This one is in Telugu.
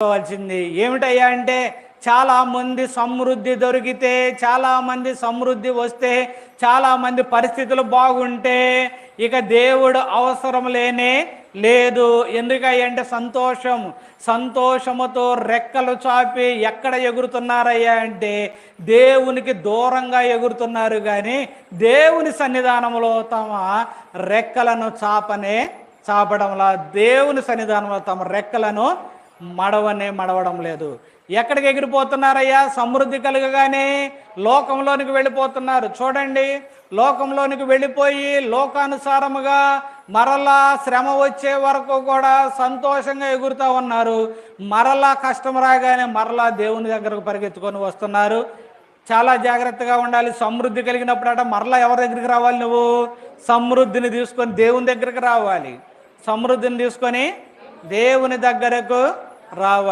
కావాల్సింది ఏమిటయ్యా అంటే, చాలామంది సమృద్ధి దొరికితే, చాలామంది సమృద్ధి వస్తే, చాలామంది పరిస్థితులు బాగుంటే ఇక దేవుడు అవసరం లేనే లేదు. ఎందుకంటే సంతోషముతో రెక్కలు చాపి ఎక్కడ ఎగురుతున్నారయ్యా అంటే దేవునికి దూరంగా ఎగురుతున్నారు, కానీ దేవుని సన్నిధానంలో తమ రెక్కలను చాపడంలా దేవుని సన్నిధానంలో తమ రెక్కలను మడవడం లేదు. ఎక్కడికి ఎగిరిపోతున్నారయ్యా? సమృద్ధి కలగగానే లోకంలోనికి వెళ్ళిపోతున్నారు. చూడండి, లోకంలోనికి వెళ్ళిపోయి లోకానుసారముగా మరలా శ్రమ వచ్చే వరకు కూడా సంతోషంగా ఎగురుతూ ఉన్నారు. మరలా కష్టం రాగానే మరలా దేవుని దగ్గరకు పరిగెత్తుకొని వస్తున్నారు. చాలా జాగ్రత్తగా ఉండాలి. సమృద్ధి కలిగినప్పుడట మరలా ఎవరి దగ్గరికి రావాలి? నువ్వు సమృద్ధిని తీసుకొని దేవుని దగ్గరికి రావాలి. సమృద్ధిని తీసుకొని దేవుని దగ్గరకు రావాలి.